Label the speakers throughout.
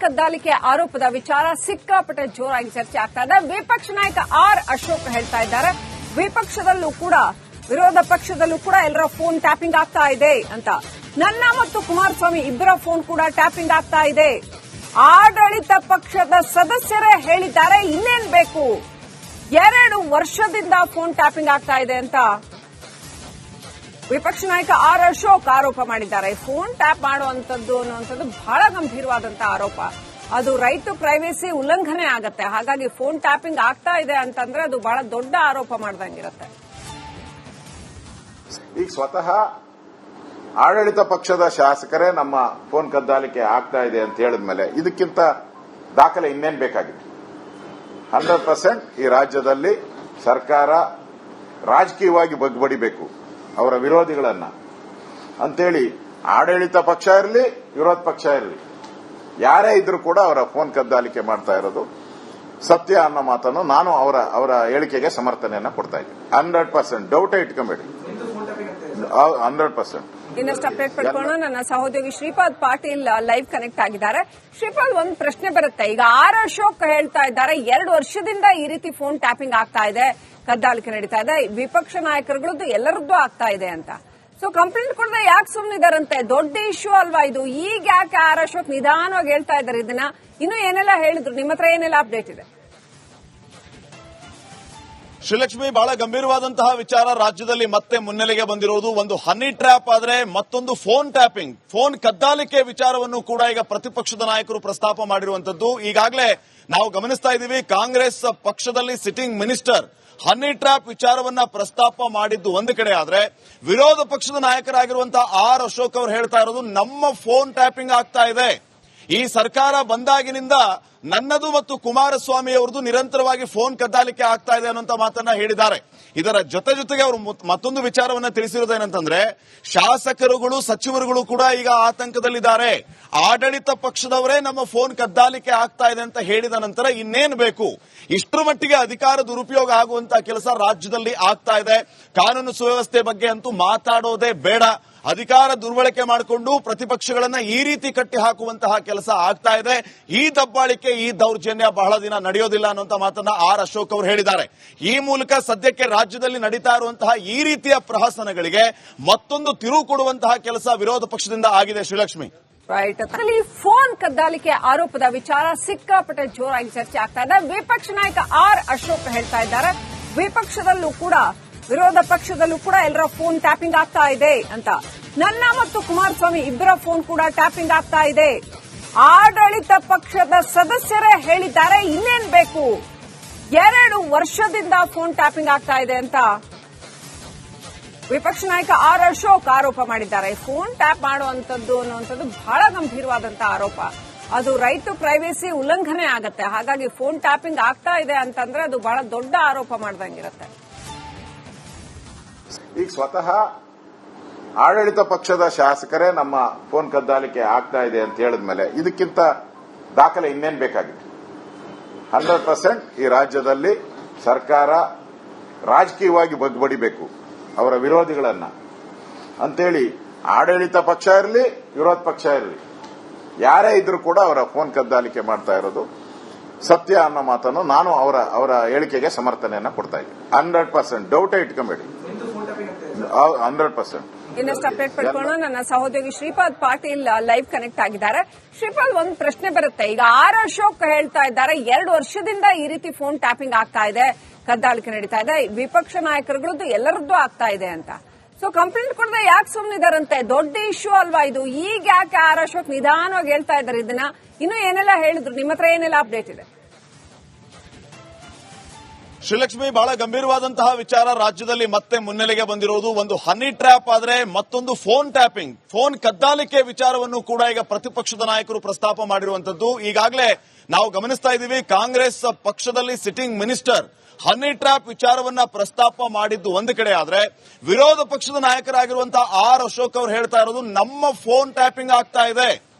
Speaker 1: ಕದ್ದಾಲಿಕೆ ಆರೋಪದ ವಿಚಾರ ಸಿಕ್ಕಾಪಟ್ಟೆ ಜೋರಾಗಿ ಚರ್ಚೆ ಆಗ್ತಾ ಇದೆ. ವಿಪಕ್ಷ ನಾಯಕ ಆರ್ ಅಶೋಕ್ ಹೇಳ್ತಾ ಇದ್ದಾರೆ, ವಿಪಕ್ಷದಲ್ಲೂ ಕೂಡ ವಿರೋಧ ಪಕ್ಷದಲ್ಲೂ ಕೂಡ ಎಲ್ಲರ ಫೋನ್ ಟ್ಯಾಪಿಂಗ್ ಆಗ್ತಾ ಇದೆ ಅಂತ. ನನ್ನ ಮತ್ತು ಕುಮಾರಸ್ವಾಮಿ ಇಬ್ಬರ ಫೋನ್ ಕೂಡ ಟ್ಯಾಪಿಂಗ್ ಆಗ್ತಾ ಇದೆ. ಆಡಳಿತ ಪಕ್ಷದ ಸದಸ್ಯರೇ ಹೇಳಿದ್ದಾರೆ, ಇನ್ನೇನ್ ಬೇಕು, 2 ವರ್ಷದಿಂದ ಫೋನ್ ಟ್ಯಾಪಿಂಗ್ ಆಗ್ತಾ ಇದೆ ಅಂತ ವಿಪಕ್ಷ ನಾಯಕ ಆರ್ ಅಶೋಕ್ ಆರೋಪ ಮಾಡಿದ್ದಾರೆ. ಫೋನ್ ಟ್ಯಾಪ್ ಮಾಡುವಂತದ್ದು ಅನ್ನುವಂಥದ್ದು ಬಹಳ ಗಂಭೀರವಾದಂತಹ ಆರೋಪ. ಅದು ರೈಟ್ ಟು ಪ್ರೈವೇಸಿ ಉಲ್ಲಂಘನೆ ಆಗತ್ತೆ. ಹಾಗಾಗಿ ಫೋನ್ ಟ್ಯಾಪಿಂಗ್ ಆಗ್ತಾ ಇದೆ ಅಂತಂದ್ರೆ ಅದು ಬಹಳ ದೊಡ್ಡ ಆರೋಪ ಮಾಡ್ದಂಗಿರುತ್ತೆ.
Speaker 2: ಈಗ ಸ್ವತಃ ಆಡಳಿತ ಪಕ್ಷದ ಶಾಸಕರೇ ನಮ್ಮ ಫೋನ್ ಕದ್ದಾಲಿಕೆ ಆಗ್ತಾ ಇದೆ ಅಂತ ಹೇಳಿದ್ಮೇಲೆ ಇದಕ್ಕಿಂತ ದಾಖಲೆ ಇನ್ನೇನ್ ಬೇಕಾಗಿದೆ? 100% ಈ ರಾಜ್ಯದಲ್ಲಿ ಸರ್ಕಾರ ರಾಜಕೀಯವಾಗಿ ಬಗ್ಬಡಿಬೇಕು ಅವರ ವಿರೋಧಿಗಳನ್ನ ಅಂತೇಳಿ, ಆಡಳಿತ ಪಕ್ಷ ಇರಲಿ ವಿರೋಧ ಪಕ್ಷ ಇರಲಿ ಯಾರೇ ಇದ್ರೂ ಕೂಡ ಅವರ ಫೋನ್ ಕದ್ದಾಲಿಕೆ ಮಾಡ್ತಾ ಇರೋದು ಸತ್ಯ ಅನ್ನೋ ಮಾತನ್ನು ನಾನು ಅವರ ಹೇಳಿಕೆಗೆ ಸಮರ್ಥನೆಯನ್ನ ಕೊಡ್ತಾ ಇದ್ದೀನಿ. 100% ಡೌಟೇ ಇಟ್ಕೊಂಬೇಡಿ, 100%.
Speaker 1: ಇನ್ನಷ್ಟು ಅಪ್ಡೇಟ್ ಪಡ್ಕೊಳ್ಳೋಣ. ನನ್ನ ಸಹೋದ್ಯೋಗಿ ಶ್ರೀಪಾದ್ ಪಾಟೀಲ್ ಲೈವ್ ಕನೆಕ್ಟ್ ಆಗಿದ್ದಾರೆ. ಶ್ರೀಪಾದ್, ಒಂದು ಪ್ರಶ್ನೆ ಬರುತ್ತೆ. ಈಗ ಆರ್ ಅಶೋಕ್ ಹೇಳ್ತಾ ಇದ್ದಾರೆ, 2 ವರ್ಷದಿಂದ ಈ ರೀತಿ ಫೋನ್ ಟ್ಯಾಪಿಂಗ್ ಆಗ್ತಾ ಇದೆ, ಕದ್ದಾಲಿಕೆ ನಡೀತಾ ಇದೆ, ವಿಪಕ್ಷ ನಾಯಕರುಗಳದ್ದು ಎಲ್ಲರದ್ದು ಆಗ್ತಾ ಇದೆ ಅಂತ. ಸೊ ಕಂಪ್ಲೇಂಟ್ ಕೊಡದೆ ಯಾಕೆ ಸುಮ್ಮನಿದಾರಂತೆ? ದೊಡ್ಡ ಇಶ್ಯೂ ಅಲ್ವಾ ಇದು? ಈಗ ಯಾಕೆ ಆರ್ ಅಶೋಕ್ ನಿಧಾನವಾಗಿ ಹೇಳ್ತಾ ಇದ್ದಾರೆ ಇದನ್ನ? ಇನ್ನು ಏನೆಲ್ಲ ಹೇಳಿದ್ರು? ನಿಮ್ಮ ಹತ್ರ ಏನೆಲ್ಲ ಅಪ್ಡೇಟ್ ಇದೆ?
Speaker 3: ಶ್ರೀಲಕ್ಷ್ಮಿ, ಬಹಳ ಗಂಭೀರವಾದಂತಹ ವಿಚಾರ ರಾಜ್ಯದಲ್ಲಿ ಮತ್ತೆ ಮುನ್ನೆಲೆಗೆ ಬಂದಿರುವುದು. ಒಂದು ಹನಿ ಟ್ರ್ಯಾಪ್ ಆದ್ರೆ ಮತ್ತೊಂದು ಫೋನ್ ಟ್ಯಾಪಿಂಗ್, ಫೋನ್ ಕದ್ದಾಲಿಕೆ ವಿಚಾರವನ್ನು ಕೂಡ ಈಗ ಪ್ರತಿಪಕ್ಷದ ನಾಯಕರು ಪ್ರಸ್ತಾಪ ಮಾಡಿರುವಂತದ್ದು. ಈಗಾಗಲೇ ನಾವು ಗಮನಿಸ್ತಾ ಇದ್ದೀವಿ, ಕಾಂಗ್ರೆಸ್ ಪಕ್ಷದಲ್ಲಿ ಸಿಟ್ಟಿಂಗ್ ಮಿನಿಸ್ಟರ್ ಹನಿ ಟ್ರ್ಯಾಪ್ ವಿಚಾರವನ್ನ ಪ್ರಸ್ತಾಪ ಮಾಡಿದ್ದು ಒಂದು ಕಡೆ ಆದ್ರೆ, ವಿರೋಧ ಪಕ್ಷದ ನಾಯಕರಾಗಿರುವಂತಹ ಆರ್ ಅಶೋಕ್ ಅವರು ಹೇಳ್ತಾ ಇರೋದು ನಮ್ಮ ಫೋನ್ ಟ್ಯಾಪಿಂಗ್ ಆಗ್ತಾ ಇದೆ. ಈ ಸರ್ಕಾರ ಬಂದಾಗಿನಿಂದ ನನ್ನದು ಮತ್ತು ಕುಮಾರಸ್ವಾಮಿ ಅವರದು ನಿರಂತರವಾಗಿ ಫೋನ್ ಕದ್ದಾಲಿಕೆ ಆಗ್ತಾ ಇದೆ ಅನ್ನುವಂತ ಮಾತನ್ನ ಹೇಳಿದ್ದಾರೆ. ಇದರ ಜೊತೆಗೆ ಅವರು ಮತ್ತೊಂದು ವಿಚಾರವನ್ನ ತಿಳಿಸಿರೋದೇನಂತಂದ್ರೆ, ಶಾಸಕರುಗಳು ಸಚಿವರುಗಳು ಕೂಡ ಈಗ ಆತಂಕದಲ್ಲಿದ್ದಾರೆ. ಆಡಳಿತ ಪಕ್ಷದವರೇ ನಮ್ಮ ಫೋನ್ ಕದ್ದಾಲಿಕೆ ಆಗ್ತಾ ಇದೆ ಅಂತ ಹೇಳಿದ ನಂತರ ಇನ್ನೇನು ಬೇಕು? ಇಷ್ಟರ ಮಟ್ಟಿಗೆ ಅಧಿಕಾರ ದುರುಪಯೋಗ ಆಗುವಂತಹ ಕೆಲಸ ರಾಜ್ಯದಲ್ಲಿ ಆಗ್ತಾ ಇದೆ. ಕಾನೂನು ಸುವ್ಯವಸ್ಥೆ ಬಗ್ಗೆ ಅಂತೂ ಮಾತಾಡೋದೇ ಬೇಡ. ಅಧಿಕಾರ ದುರ್ಬಳಕೆ ಮಾಡಿಕೊಂಡು ಪ್ರತಿಪಕ್ಷಗಳನ್ನ ಈ ರೀತಿ ಕಟ್ಟಿ ಹಾಕುವಂತಹ ಕೆಲಸ ಆಗ್ತಾ ಇದೆ. ಈ ದಬ್ಬಾಳಿಕೆ, ಈ ದೌರ್ಜನ್ಯ ಬಹಳ ದಿನ ನಡೆಯೋದಿಲ್ಲ ಅನ್ನುವಂತ ಮಾತನ್ನ ಆರ್ ಅಶೋಕ್ ಅವರು ಹೇಳಿದ್ದಾರೆ. ಈ ಮೂಲಕ ಸದ್ಯಕ್ಕೆ ರಾಜ್ಯದಲ್ಲಿ ನಡೀತಾ ಇರುವಂತಹ ಈ ರೀತಿಯ ಪ್ರಹಸನಗಳಿಗೆ ಮತ್ತೊಂದು ತಿರುವು ಕೊಡುವಂತಹ ಕೆಲಸ ವಿರೋಧ ಪಕ್ಷದಿಂದ ಆಗಿದೆ. ಶ್ರೀಲಕ್ಷ್ಮಿ,
Speaker 1: ರೈಟ್. ಅಲ್ಲಿ ಫೋನ್ ಕದ್ದಾಲಿಕೆ ಆರೋಪದ ವಿಚಾರ ಸಿಕ್ಕಾಪಟ್ಟೆ ಜೋರಾಗಿ ಚರ್ಚೆ ಆಗ್ತಾ ಇದೆ. ವಿಪಕ್ಷ ನಾಯಕ ಆರ್ ಅಶೋಕ್ ಹೇಳ್ತಾ ಇದ್ದಾರೆ, ವಿಪಕ್ಷದಲ್ಲೂ ಕೂಡ ವಿರೋಧ ಪಕ್ಷದಲ್ಲೂ ಕೂಡ ಎಲ್ಲರ ಫೋನ್ ಟ್ಯಾಪಿಂಗ್ ಆಗ್ತಾ ಇದೆ ಅಂತ. ನನ್ನ ಮತ್ತು ಕುಮಾರಸ್ವಾಮಿ ಇಬ್ಬರ ಫೋನ್ ಕೂಡ ಟ್ಯಾಪಿಂಗ್ ಆಗ್ತಾ ಇದೆ. ಆಡಳಿತ ಪಕ್ಷದ ಸದಸ್ಯರೇ ಹೇಳಿದ್ದಾರೆ, ಇನ್ನೇನ್ ಬೇಕು, 2 ವರ್ಷದಿಂದ ಫೋನ್ ಟ್ಯಾಪಿಂಗ್ ಆಗ್ತಾ ಇದೆ ಅಂತ ವಿಪಕ್ಷ ನಾಯಕ ಆರ್ ಅಶೋಕ್ ಆರೋಪ ಮಾಡಿದ್ದಾರೆ. ಫೋನ್ ಟ್ಯಾಪ್ ಮಾಡುವಂತದ್ದು ಅನ್ನುವಂಥದ್ದು ಬಹಳ ಗಂಭೀರವಾದಂತಹ ಆರೋಪ. ಅದು ರೈಟ್ ಟು ಪ್ರೈವೇಸಿ ಉಲ್ಲಂಘನೆ ಆಗತ್ತೆ. ಹಾಗಾಗಿ ಫೋನ್ ಟ್ಯಾಪಿಂಗ್ ಆಗ್ತಾ ಇದೆ ಅಂತಂದ್ರೆ ಅದು ಬಹಳ ದೊಡ್ಡ ಆರೋಪ ಮಾಡ್ದಂಗಿರುತ್ತೆ.
Speaker 2: ಈಗ ಸ್ವತಃ ಆಡಳಿತ ಪಕ್ಷದ ಶಾಸಕರೇ ನಮ್ಮ ಫೋನ್ ಕದ್ದಾಲಿಕೆ ಆಗ್ತಾ ಇದೆ ಅಂತ ಹೇಳಿದ್ಮೇಲೆ ಇದಕ್ಕಿಂತ ದಾಖಲೆ ಇನ್ನೇನ್ ಬೇಕಾಗಿದೆ? 100% ಈ ರಾಜ್ಯದಲ್ಲಿ ಸರ್ಕಾರ ರಾಜಕೀಯವಾಗಿ ಬಗ್ಬಡಿಬೇಕು ಅವರ ವಿರೋಧಿಗಳನ್ನ ಅಂತೇಳಿ, ಆಡಳಿತ ಪಕ್ಷ ಇರಲಿ ವಿರೋಧ ಪಕ್ಷ ಇರಲಿ ಯಾರೇ ಇದ್ರೂ ಕೂಡ ಅವರ ಫೋನ್ ಕದ್ದಾಲಿಕೆ ಮಾಡ್ತಾ ಇರೋದು ಸತ್ಯ ಅನ್ನೋ ಮಾತನ್ನು ನಾನು ಅವರ ಹೇಳಿಕೆಗೆ ಸಮರ್ಥನೆಯನ್ನ ಕೊಡ್ತಾ ಇದ್ದೀನಿ. 100% ಡೌಟೇ ಇಟ್ಕೊಂಬೇಡಿ, 100%.
Speaker 1: ಇನ್ನಷ್ಟು ಅಪ್ಡೇಟ್ ಪಡ್ಕೊಳ್ಳೋಣ. ನನ್ನ ಸಹೋದ್ಯೋಗಿ ಶ್ರೀಪಾದ್ ಪಾಟೀಲ್ ಲೈವ್ ಕನೆಕ್ಟ್ ಆಗಿದ್ದಾರೆ. ಶ್ರೀಪಾದ್, ಒಂದು ಪ್ರಶ್ನೆ ಬರುತ್ತೆ. ಈಗ ಆರ್ ಅಶೋಕ್ ಹೇಳ್ತಾ ಇದ್ದಾರೆ, 2 ವರ್ಷದಿಂದ ಈ ರೀತಿ ಫೋನ್ ಟ್ಯಾಪಿಂಗ್ ಆಗ್ತಾ ಇದೆ, ಕದ್ದಾಲಿಕೆ ನಡೀತಾ ಇದೆ, ವಿಪಕ್ಷ ನಾಯಕರುಗಳದ್ದು ಎಲ್ಲರದ್ದು ಆಗ್ತಾ ಇದೆ ಅಂತ. ಸೊ ಕಂಪ್ಲೇಂಟ್ ಕೊಡದೆ ಯಾಕೆ ಸುಮ್ಮನಿದಾರಂತೆ? ದೊಡ್ಡ ಇಶ್ಯೂ ಅಲ್ವಾ ಇದು? ಈಗ ಯಾಕೆ ಆರ್ ಅಶೋಕ್ ನಿಧಾನವಾಗಿ ಹೇಳ್ತಾ ಇದ್ದಾರೆ ಇದನ್ನ? ಇನ್ನು ಏನೆಲ್ಲ ಹೇಳಿದ್ರು? ನಿಮ್ಮ ಹತ್ರ ಏನೆಲ್ಲ ಅಪ್ಡೇಟ್ ಇದೆ?
Speaker 3: ಶ್ರೀಲಕ್ಷ್ಮಿ, ಬಹಳ ಗಂಭೀರವಾದಂತಹ ವಿಚಾರ ರಾಜ್ಯದಲ್ಲಿ ಮತ್ತೆ ಮುನ್ನೆಲೆಗೆ ಬಂದಿರುವುದು. ಒಂದು ಹನಿ ಟ್ರ್ಯಾಪ್ ಆದ್ರೆ ಮತ್ತೊಂದು ಫೋನ್ ಟ್ಯಾಪಿಂಗ್, ಫೋನ್ ಕದ್ದಾಲಿಕೆ ವಿಚಾರವನ್ನು ಕೂಡ ಈಗ ಪ್ರತಿಪಕ್ಷದ ನಾಯಕರು ಪ್ರಸ್ತಾಪ ಮಾಡಿರುವಂತದ್ದು. ಈಗಾಗಲೇ ನಾವು ಗಮನಿಸ್ತಾ ಇದ್ದೀವಿ, ಕಾಂಗ್ರೆಸ್ ಪಕ್ಷದಲ್ಲಿ ಸಿಟ್ಟಿಂಗ್ ಮಿನಿಸ್ಟರ್ ಹನಿ ಟ್ರ್ಯಾಪ್ ವಿಚಾರವನ್ನ ಪ್ರಸ್ತಾಪ ಮಾಡಿದ್ದು ಒಂದು ಕಡೆ ಆದ್ರೆ, ವಿರೋಧ ಪಕ್ಷದ ನಾಯಕರಾಗಿರುವಂತಹ ಆರ್ ಅಶೋಕ್ ಅವರು ಹೇಳ್ತಾ ಇರೋದು ನಮ್ಮ ಫೋನ್ ಟ್ಯಾಪಿಂಗ್ ಆಗ್ತಾ ಇದೆ.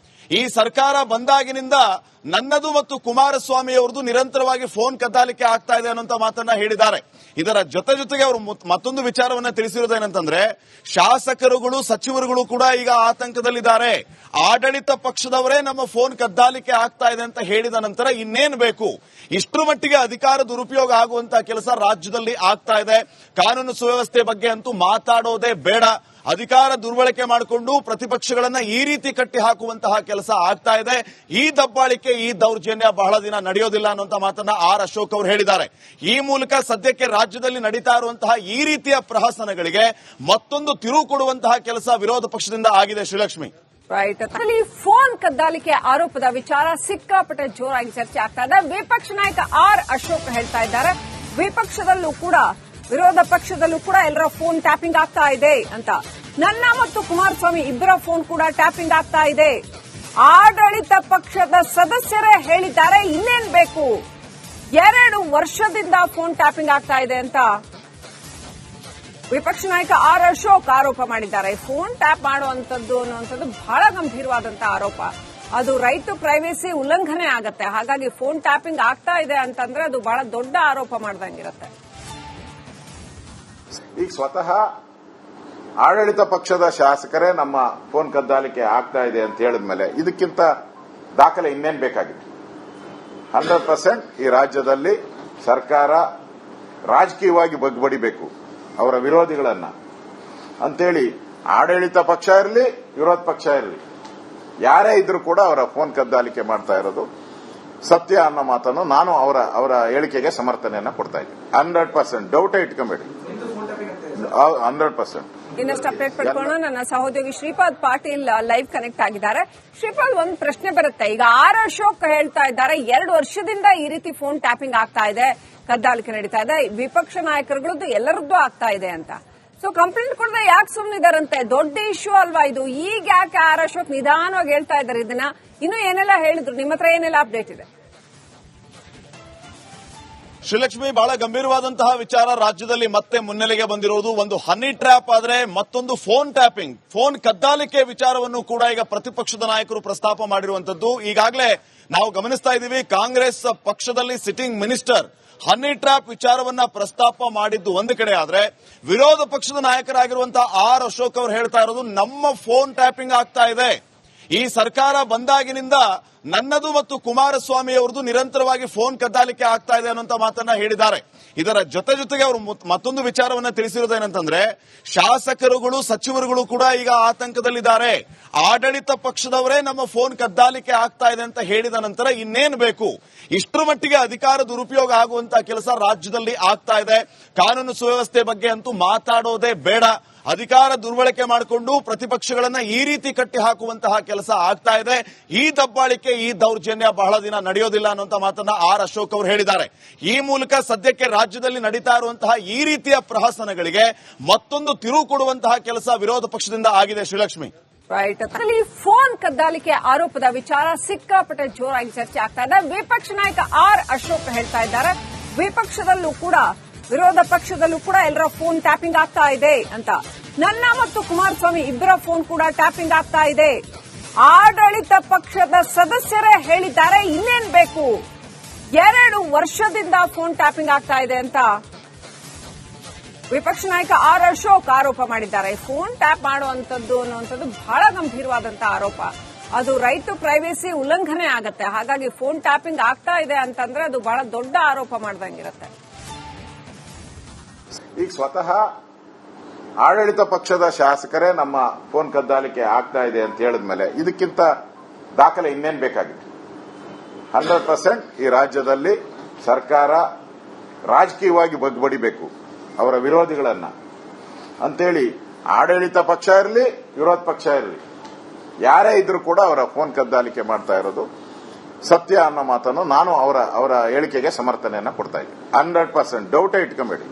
Speaker 3: ಈ ಸರ್ಕಾರ ಬಂದಾಗಿನಿಂದ ನನ್ನದು ಮತ್ತು ಕುಮಾರಸ್ವಾಮಿ ಅವರದು ನಿರಂತರವಾಗಿ ಫೋನ್ ಕದ್ದಾಲಿಕೆ ಆಗ್ತಾ ಇದೆ ಅನ್ನುವಂತ ಮಾತನ್ನ ಹೇಳಿದ್ದಾರೆ. ಇದರ ಜೊತೆಗೆ ಅವರು ಮತ್ತೊಂದು ವಿಚಾರವನ್ನ ತಿಳಿಸಿರೋದೇನಂತಂದ್ರೆ, ಶಾಸಕರುಗಳು ಸಚಿವರುಗಳು ಕೂಡ ಈಗ ಆತಂಕದಲ್ಲಿದ್ದಾರೆ. ಆಡಳಿತ ಪಕ್ಷದವರೇ ನಮ್ಮ ಫೋನ್ ಕದ್ದಾಲಿಕೆ ಆಗ್ತಾ ಇದೆ ಅಂತ ಹೇಳಿದ ನಂತರ ಇನ್ನೇನು ಬೇಕು? ಇಷ್ಟರ ಮಟ್ಟಿಗೆ ಅಧಿಕಾರ ದುರುಪಯೋಗ ಆಗುವಂತಹ ಕೆಲಸ ರಾಜ್ಯದಲ್ಲಿ ಆಗ್ತಾ ಇದೆ. ಕಾನೂನು ಸುವ್ಯವಸ್ಥೆ ಬಗ್ಗೆ ಅಂತೂ ಮಾತಾಡೋದೇ ಬೇಡ. ಅಧಿಕಾರ ದುರ್ಬಳಕೆ ಮಾಡಿಕೊಂಡು ಪ್ರತಿಪಕ್ಷಗಳನ್ನ ಈ ರೀತಿ ಕಟ್ಟಿ ಹಾಕುವಂತಹ ಕೆಲಸ ಆಗ್ತಾ ಇದೆ. ಈ ದಬ್ಬಾಳಿಕೆ, ಈ ದೌರ್ಜನ್ಯ ಬಹಳ ದಿನ ನಡೆಯೋದಿಲ್ಲ ಅನ್ನುವಂತ ಮಾತನ್ನ ಆರ್ ಅಶೋಕ್ ಅವರು ಹೇಳಿದ್ದಾರೆ. ಈ ಮೂಲಕ ಸದ್ಯಕ್ಕೆ ರಾಜ್ಯದಲ್ಲಿ ನಡೀತಾ ಇರುವಂತಹ ಈ ರೀತಿಯ ಪ್ರಹಸನಗಳಿಗೆ ಮತ್ತೊಂದು ತಿರುವು ಕೊಡುವಂತಹ ಕೆಲಸ ವಿರೋಧ ಪಕ್ಷದಿಂದ ಆಗಿದೆ. ಶ್ರೀಲಕ್ಷ್ಮಿ,
Speaker 1: ರೈಟ್. ಫೋನ್ ಕದ್ದಾಲಿಕೆ ಆರೋಪದ ವಿಚಾರ ಸಿಕ್ಕಾಪಟ್ಟೆ ಜೋರಾಗಿ ಚರ್ಚೆ ಆಗ್ತಾ ಇದೆ. ವಿಪಕ್ಷ ನಾಯಕ ಆರ್ ಅಶೋಕ್ ಹೇಳ್ತಾ ಇದ್ದಾರೆ, ವಿಪಕ್ಷದಲ್ಲೂ ಕೂಡ ವಿರೋಧ ಪಕ್ಷದಲ್ಲೂ ಕೂಡ ಎಲ್ಲರ ಫೋನ್ ಟ್ಯಾಪಿಂಗ್ ಆಗ್ತಾ ಇದೆ ಅಂತ. ನನ್ನ ಮತ್ತು ಕುಮಾರಸ್ವಾಮಿ ಇಬ್ಬರ ಫೋನ್ ಕೂಡ ಟ್ಯಾಪಿಂಗ್ ಆಗ್ತಾ ಇದೆ. ಆಡಳಿತ ಪಕ್ಷದ ಸದಸ್ಯರೇ ಹೇಳಿದ್ದಾರೆ, ಇನ್ನೇನ್ ಬೇಕು? 2 ವರ್ಷದಿಂದ ಫೋನ್ ಟ್ಯಾಪಿಂಗ್ ಆಗ್ತಾ ಇದೆ ಅಂತ ವಿಪಕ್ಷ ನಾಯಕ ಆರ್ ಅಶೋಕ್ ಆರೋಪ ಮಾಡಿದ್ದಾರೆ. ಫೋನ್ ಟ್ಯಾಪ್ ಮಾಡುವಂತದ್ದು ಅನ್ನುವಂಥದ್ದು ಬಹಳ ಗಂಭೀರವಾದಂತಹ ಆರೋಪ. ಅದು ರೈಟ್ ಟು ಪ್ರೈವೇಸಿ ಉಲ್ಲಂಘನೆ ಆಗತ್ತೆ. ಹಾಗಾಗಿ ಫೋನ್ ಟ್ಯಾಪಿಂಗ್ ಆಗ್ತಾ ಇದೆ ಅಂತಂದ್ರೆ ಅದು ಬಹಳ ದೊಡ್ಡ ಆರೋಪ ಮಾಡ್ದಂಗಿರುತ್ತೆ.
Speaker 2: ಈಗ ಸ್ವತಃ ಆಡಳಿತ ಪಕ್ಷದ ಶಾಸಕರೇ ನಮ್ಮ ಫೋನ್ ಕದ್ದಾಲಿಕೆ ಆಗ್ತಾ ಇದೆ ಅಂತ ಹೇಳಿದ್ಮೇಲೆ ಇದಕ್ಕಿಂತ ದಾಖಲೆ ಇನ್ನೇನ್ ಬೇಕಾಗಿದೆ? 100% ಈ ರಾಜ್ಯದಲ್ಲಿ ಸರ್ಕಾರ ರಾಜಕೀಯವಾಗಿ ಬಗ್ಬಡಿಬೇಕು ಅವರ ವಿರೋಧಿಗಳನ್ನ ಅಂತೇಳಿ, ಆಡಳಿತ ಪಕ್ಷ ಇರಲಿ ವಿರೋಧ ಪಕ್ಷ ಇರಲಿ ಯಾರೇ ಇದ್ರೂ ಕೂಡ ಅವರ ಫೋನ್ ಕದ್ದಾಲಿಕೆ ಮಾಡ್ತಾ ಇರೋದು ಸತ್ಯ ಅನ್ನೋ ಮಾತನ್ನು ನಾನು ಅವರ ಹೇಳಿಕೆಗೆ ಸಮರ್ಥನೆಯನ್ನ ಕೊಡ್ತಾ ಇದ್ದೀನಿ. 100% ಡೌಟೇ ಇಟ್ಕೊಂಬೇಡಿ. 100%.
Speaker 1: ಇನ್ನಷ್ಟು ಅಪ್ಡೇಟ್ ಪಡ್ಕೊಳ್ಳೋಣ. ನನ್ನ ಸಹೋದ್ಯೋಗಿ ಶ್ರೀಪಾದ್ ಪಾಟೀಲ್ ಲೈವ್ ಕನೆಕ್ಟ್ ಆಗಿದ್ದಾರೆ. ಶ್ರೀಪಾದ್, ಒಂದು ಪ್ರಶ್ನೆ ಬರುತ್ತೆ. ಈಗ ಆರ್ ಅಶೋಕ್ ಹೇಳ್ತಾ ಇದ್ದಾರೆ, 2 ವರ್ಷದಿಂದ ಈ ರೀತಿ ಫೋನ್ ಟ್ಯಾಪಿಂಗ್ ಆಗ್ತಾ ಇದೆ, ಕದ್ದಾಲಿಕೆ ನಡೀತಾ ಇದೆ, ವಿಪಕ್ಷ ನಾಯಕರುಗಳದ್ದು ಎಲ್ಲರದ್ದು ಆಗ್ತಾ ಇದೆ ಅಂತ. ಸೊ ಕಂಪ್ಲೇಂಟ್ ಕೊಡದೆ ಯಾಕೆ ಸುಮ್ಮನಿದಾರಂತೆ? ದೊಡ್ಡ ಇಶ್ಯೂ ಅಲ್ವಾ ಇದು? ಈಗ ಯಾಕೆ ಆರ್ ಅಶೋಕ್ ನಿಧಾನವಾಗಿ ಹೇಳ್ತಾ ಇದ್ದಾರೆ ಇದನ್ನ? ಇನ್ನು ಏನೆಲ್ಲ ಹೇಳಿದ್ರು? ನಿಮ್ಮ ಹತ್ರ ಏನೆಲ್ಲ ಅಪ್ಡೇಟ್ ಇದೆ?
Speaker 3: ಶ್ರೀಲಕ್ಷ್ಮಿ, ಬಹಳ ಗಂಭೀರವಾದಂತಹ ವಿಚಾರ ರಾಜ್ಯದಲ್ಲಿ ಮತ್ತೆ ಮುನ್ನೆಲೆಗೆ ಬಂದಿರುವುದು. ಒಂದು ಹನಿ ಟ್ರ್ಯಾಪ್ ಆದ್ರೆ ಮತ್ತೊಂದು ಫೋನ್ ಟ್ಯಾಪಿಂಗ್, ಫೋನ್ ಕದ್ದಾಲಿಕೆ ವಿಚಾರವನ್ನು ಕೂಡ ಈಗ ಪ್ರತಿಪಕ್ಷದ ನಾಯಕರು ಪ್ರಸ್ತಾಪ ಮಾಡಿರುವಂತದ್ದು. ಈಗಾಗಲೇ ನಾವು ಗಮನಿಸ್ತಾ ಇದ್ದೀವಿ, ಕಾಂಗ್ರೆಸ್ ಪಕ್ಷದಲ್ಲಿ ಸಿಟ್ಟಿಂಗ್ ಮಿನಿಸ್ಟರ್ ಹನಿ ಟ್ರ್ಯಾಪ್ ವಿಚಾರವನ್ನ ಪ್ರಸ್ತಾಪ ಮಾಡಿದ್ದು ಒಂದು ಕಡೆ ಆದ್ರೆ, ವಿರೋಧ ಪಕ್ಷದ ನಾಯಕರಾಗಿರುವಂತಹ ಆರ್ ಅಶೋಕ್ ಅವರು ಹೇಳ್ತಾ ಇರೋದು ನಮ್ಮ ಫೋನ್ ಟ್ಯಾಪಿಂಗ್ ಆಗ್ತಾ ಇದೆ. ಈ ಸರ್ಕಾರ ಬಂದಾಗಿನಿಂದ ನನ್ನದು ಮತ್ತು ಕುಮಾರಸ್ವಾಮಿ ಅವರದು ನಿರಂತರವಾಗಿ ಫೋನ್ ಕದ್ದಾಲಿಕೆ ಆಗ್ತಾ ಇದೆ ಅನ್ನುವಂತ ಮಾತನ್ನ ಹೇಳಿದ್ದಾರೆ. ಇದರ ಜೊತೆಗೆ ಅವರು ಮತ್ತೊಂದು ವಿಚಾರವನ್ನ ತಿಳಿಸಿರೋದೇನಂತಂದ್ರೆ, ಶಾಸಕರುಗಳು ಸಚಿವರುಗಳು ಕೂಡ ಈಗ ಆತಂಕದಲ್ಲಿದ್ದಾರೆ. ಆಡಳಿತ ಪಕ್ಷದವರೇ ನಮ್ಮ ಫೋನ್ ಕದ್ದಾಲಿಕೆ ಆಗ್ತಾ ಇದೆ ಅಂತ ಹೇಳಿದ ನಂತರ ಇನ್ನೇನು ಬೇಕು? ಇಷ್ಟರ ಮಟ್ಟಿಗೆ ಅಧಿಕಾರ ದುರುಪಯೋಗ ಆಗುವಂತಹ ಕೆಲಸ ರಾಜ್ಯದಲ್ಲಿ ಆಗ್ತಾ ಇದೆ. ಕಾನೂನು ಸುವ್ಯವಸ್ಥೆ ಬಗ್ಗೆ ಅಂತೂ ಮಾತಾಡೋದೇ ಬೇಡ. ಅಧಿಕಾರ ದುರ್ಬಳಕೆ ಮಾಡಿಕೊಂಡು ಪ್ರತಿಪಕ್ಷಗಳನ್ನ ಈ ರೀತಿ ಕಟ್ಟಿ ಹಾಕುವಂತಹ ಕೆಲಸ ಆಗ್ತಾ ಇದೆ. ಈ ದಬ್ಬಾಳಿಕೆ, ಈ ದೌರ್ಜನ್ಯ ಬಹಳ ದಿನ ನಡೆಯೋದಿಲ್ಲ ಅನ್ನುವಂತ ಮಾತನ್ನ ಆರ್ ಅಶೋಕ್ ಅವರು ಹೇಳಿದ್ದಾರೆ. ಈ ಮೂಲಕ ಸದ್ಯಕ್ಕೆ ರಾಜ್ಯದಲ್ಲಿ ನಡೀತಾ ಇರುವಂತಹ ಈ ರೀತಿಯ ಪ್ರಹಸನಗಳಿಗೆ ಮತ್ತೊಂದು ತಿರುವು ಕೊಡುವಂತಹ ಕೆಲಸ ವಿರೋಧ ಪಕ್ಷದಿಂದ ಆಗಿದೆ. ಶ್ರೀಲಕ್ಷ್ಮಿ,
Speaker 1: ರೈಟ್. ಫೋನ್ ಕದ್ದಾಲಿಕೆ ಆರೋಪದ ವಿಚಾರ ಸಿಕ್ಕಾಪಟ್ಟೆ ಜೋರಾಗಿ ಚರ್ಚೆ ಆಗ್ತಾ ಇದೆ. ವಿಪಕ್ಷ ನಾಯಕ ಆರ್ ಅಶೋಕ್ ಹೇಳ್ತಾ ಇದ್ದಾರೆ, ವಿಪಕ್ಷದಲ್ಲೂ ಕೂಡ ವಿರೋಧ ಪಕ್ಷದಲ್ಲೂ ಕೂಡ ಎಲ್ಲರ ಫೋನ್ ಟ್ಯಾಪಿಂಗ್ ಆಗ್ತಾ ಇದೆ ಅಂತ. ನನ್ನ ಮತ್ತು ಕುಮಾರಸ್ವಾಮಿ ಇಬ್ಬರ ಫೋನ್ ಕೂಡ ಟ್ಯಾಪಿಂಗ್ ಆಗ್ತಾ ಇದೆ. ಆಡಳಿತ ಪಕ್ಷದ ಸದಸ್ಯರೇ ಹೇಳಿದ್ದಾರೆ, ಇನ್ನೇನ್ ಬೇಕು? 2 ವರ್ಷದಿಂದ ಫೋನ್ ಟ್ಯಾಪಿಂಗ್ ಆಗ್ತಾ ಇದೆ ಅಂತ ವಿಪಕ್ಷ ನಾಯಕ ಆರ್ ಅಶೋಕ್ ಆರೋಪ ಮಾಡಿದ್ದಾರೆ. ಫೋನ್ ಟ್ಯಾಪ್ ಮಾಡುವಂತದ್ದು ಅನ್ನುವಂಥದ್ದು ಬಹಳ ಗಂಭೀರವಾದಂತಹ ಆರೋಪ. ಅದು ರೈಟ್ ಟು ಪ್ರೈವೇಸಿ ಉಲ್ಲಂಘನೆ ಆಗತ್ತೆ. ಹಾಗಾಗಿ ಫೋನ್ ಟ್ಯಾಪಿಂಗ್ ಆಗ್ತಾ ಇದೆ ಅಂತಂದ್ರೆ ಅದು ಬಹಳ ದೊಡ್ಡ ಆರೋಪ ಮಾಡ್ದಂಗಿರುತ್ತೆ.
Speaker 2: ಈಗ ಸ್ವತಃ ಆಡಳಿತ ಪಕ್ಷದ ಶಾಸಕರೇ ನಮ್ಮ ಫೋನ್ ಕದ್ದಾಲಿಕೆ ಆಗ್ತಾ ಇದೆ ಅಂತ ಹೇಳಿದ್ಮೇಲೆ ಇದಕ್ಕಿಂತ ದಾಖಲೆ ಇನ್ನೇನ್ ಬೇಕಾಗಿದೆ? 100% ಈ ರಾಜ್ಯದಲ್ಲಿ ಸರ್ಕಾರ ರಾಜಕೀಯವಾಗಿ ಬಗ್ಬಡಿಬೇಕು ಅವರ ವಿರೋಧಿಗಳನ್ನ ಅಂತೇಳಿ, ಆಡಳಿತ ಪಕ್ಷ ಇರಲಿ ವಿರೋಧ ಪಕ್ಷ ಇರಲಿ ಯಾರೇ ಇದ್ರೂ ಕೂಡ ಅವರ ಫೋನ್ ಕದ್ದಾಲಿಕೆ ಮಾಡ್ತಾ ಇರೋದು ಸತ್ಯ ಅನ್ನೋ ಮಾತನ್ನು ನಾನು ಅವರ ಹೇಳಿಕೆಗೆ ಸಮರ್ಥನೆಯನ್ನ ಕೊಡ್ತಾ ಇದ್ದೀನಿ. 100% ಡೌಟೇ ಇಟ್ಕೊಂಬೇಡಿ.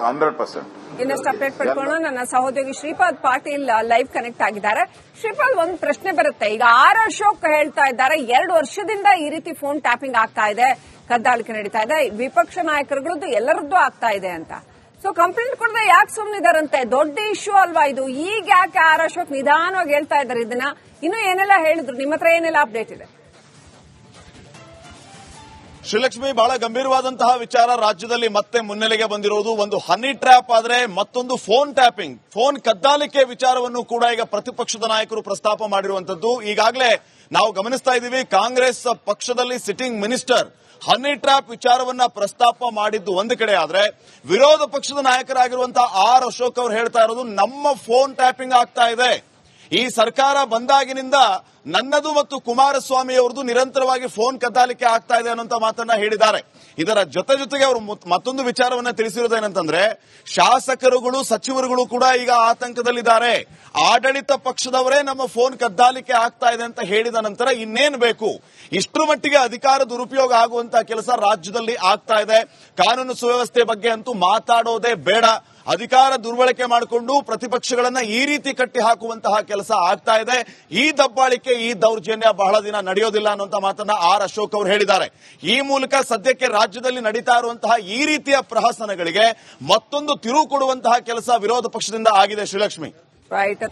Speaker 2: 100%.
Speaker 1: ಇನ್ನಷ್ಟು ಅಪ್ಡೇಟ್ ಪಡ್ಕೊಳ್ಳೋಣ. ನನ್ನ ಸಹೋದ್ಯೋಗಿ ಶ್ರೀಪಾದ್ ಪಾಟೀಲ್ ಲೈವ್ ಕನೆಕ್ಟ್ ಆಗಿದ್ದಾರೆ. ಶ್ರೀಪಾದ್, ಒಂದು ಪ್ರಶ್ನೆ ಬರುತ್ತೆ. ಈಗ ಆರ್ ಅಶೋಕ್ ಹೇಳ್ತಾ ಇದ್ದಾರೆ, 2 ವರ್ಷದಿಂದ ಈ ರೀತಿ ಫೋನ್ ಟ್ಯಾಪಿಂಗ್ ಆಗ್ತಾ ಇದೆ, ಕದ್ದಾಲಿಕೆ ನಡೀತಾ ಇದೆ, ವಿಪಕ್ಷ ನಾಯಕರುಗಳದ್ದು ಎಲ್ಲರದ್ದು ಆಗ್ತಾ ಇದೆ ಅಂತ. ಸೊ ಕಂಪ್ಲೇಂಟ್ ಕೊಡದೆ ಯಾಕೆ ಸುಮ್ಮನಿದಾರಂತೆ? ದೊಡ್ಡ ಇಶ್ಯೂ ಅಲ್ವಾ ಇದು? ಈಗ ಯಾಕೆ ಆರ್ ಅಶೋಕ್ ನಿಧಾನವಾಗಿ ಹೇಳ್ತಾ ಇದ್ದಾರೆ ಇದನ್ನ? ಇನ್ನು ಏನೆಲ್ಲ ಹೇಳಿದ್ರು? ನಿಮ್ಮ ಹತ್ರ ಏನೆಲ್ಲ ಅಪ್ಡೇಟ್ ಇದೆ?
Speaker 3: ಶ್ರೀಲಕ್ಷ್ಮಿ, ಬಹಳ ಗಂಭೀರವಾದಂತಹ ವಿಚಾರ ರಾಜ್ಯದಲ್ಲಿ ಮತ್ತೆ ಮುನ್ನೆಲೆಗೆ ಬಂದಿರೋದು. ಒಂದು ಹನಿ ಟ್ರ್ಯಾಪ್ ಆದ್ರೆ ಮತ್ತೊಂದು ಫೋನ್ ಟ್ಯಾಪಿಂಗ್, ಫೋನ್ ಕದ್ದಾಲಿಕೆ ವಿಚಾರವನ್ನು ಕೂಡ ಈಗ ಪ್ರತಿಪಕ್ಷದ ನಾಯಕರು ಪ್ರಸ್ತಾಪ ಮಾಡಿರುವಂತದ್ದು. ಈಗಾಗಲೇ ನಾವು ಗಮನಿಸ್ತಾ ಇದ್ದೀವಿ, ಕಾಂಗ್ರೆಸ್ ಪಕ್ಷದಲ್ಲಿ ಸಿಟ್ಟಿಂಗ್ ಮಿನಿಸ್ಟರ್ ಹನಿ ಟ್ರ್ಯಾಪ್ ವಿಚಾರವನ್ನ ಪ್ರಸ್ತಾಪ ಮಾಡಿದ್ದು ಒಂದು ಕಡೆ ಆದ್ರೆ, ವಿರೋಧ ಪಕ್ಷದ ನಾಯಕರಾಗಿರುವಂತಹ ಆರ್ ಅಶೋಕ್ ಅವರು ಹೇಳ್ತಾ ಇರೋದು ನಮ್ಮ ಫೋನ್ ಟ್ಯಾಪಿಂಗ್ ಆಗ್ತಾ ಇದೆ. ಈ ಸರ್ಕಾರ ಬಂದಾಗಿನಿಂದ ನನ್ನದು ಮತ್ತು ಕುಮಾರಸ್ವಾಮಿ ಅವರದು ನಿರಂತರವಾಗಿ ಫೋನ್ ಕದ್ದಾಲಿಕೆ ಆಗ್ತಾ ಇದೆ ಅನ್ನುವಂತ ಮಾತನ್ನ ಹೇಳಿದ್ದಾರೆ. ಇದರ ಜೊತೆಗೆ ಅವರು ಮತ್ತೊಂದು ವಿಚಾರವನ್ನ ತಿಳಿಸಿರೋದೇನಂತಂದ್ರೆ, ಶಾಸಕರುಗಳು ಸಚಿವರುಗಳು ಕೂಡ ಈಗ ಆತಂಕದಲ್ಲಿದ್ದಾರೆ. ಆಡಳಿತ ಪಕ್ಷದವರೇ ನಮ್ಮ ಫೋನ್ ಕದ್ದಾಲಿಕೆ ಆಗ್ತಾ ಇದೆ ಅಂತ ಹೇಳಿದ ನಂತರ ಇನ್ನೇನು ಬೇಕು? ಇಷ್ಟರ ಮಟ್ಟಿಗೆ ಅಧಿಕಾರ ದುರುಪಯೋಗ ಆಗುವಂತಹ ಕೆಲಸ ರಾಜ್ಯದಲ್ಲಿ ಆಗ್ತಾ ಇದೆ. ಕಾನೂನು ಸುವ್ಯವಸ್ಥೆ ಬಗ್ಗೆ ಅಂತೂ ಮಾತಾಡೋದೇ ಬೇಡ. ಅಧಿಕಾರ ದುರ್ಬಳಕೆ ಮಾಡಿಕೊಂಡು ಪ್ರತಿಪಕ್ಷಗಳನ್ನ ಈ ರೀತಿ ಕಟ್ಟಿ ಹಾಕುವಂತಹ ಕೆಲಸ ಆಗ್ತಾ ಇದೆ. ಈ ದಬ್ಬಾಳಿಕೆ, ಈ ದೌರ್ಜನ್ಯ ಬಹಳ ದಿನ ನಡೆಯೋದಿಲ್ಲ ಅನ್ನುವಂತ ಮಾತನ್ನ ಆರ್ ಅಶೋಕ್ ಅವರು ಹೇಳಿದ್ದಾರೆ. ಈ ಮೂಲಕ ಸದ್ಯಕ್ಕೆ ರಾಜ್ಯದಲ್ಲಿ ನಡೀತಾ ಇರುವಂತಹ ಈ ರೀತಿಯ ಪ್ರಹಸನಗಳಿಗೆ ಮತ್ತೊಂದು ತಿರುವು ಕೊಡುವಂತಹ ಕೆಲಸ ವಿರೋಧ ಪಕ್ಷದಿಂದ ಆಗಿದೆ. ಶ್ರೀಲಕ್ಷ್ಮಿ,
Speaker 1: ರೈಟ್.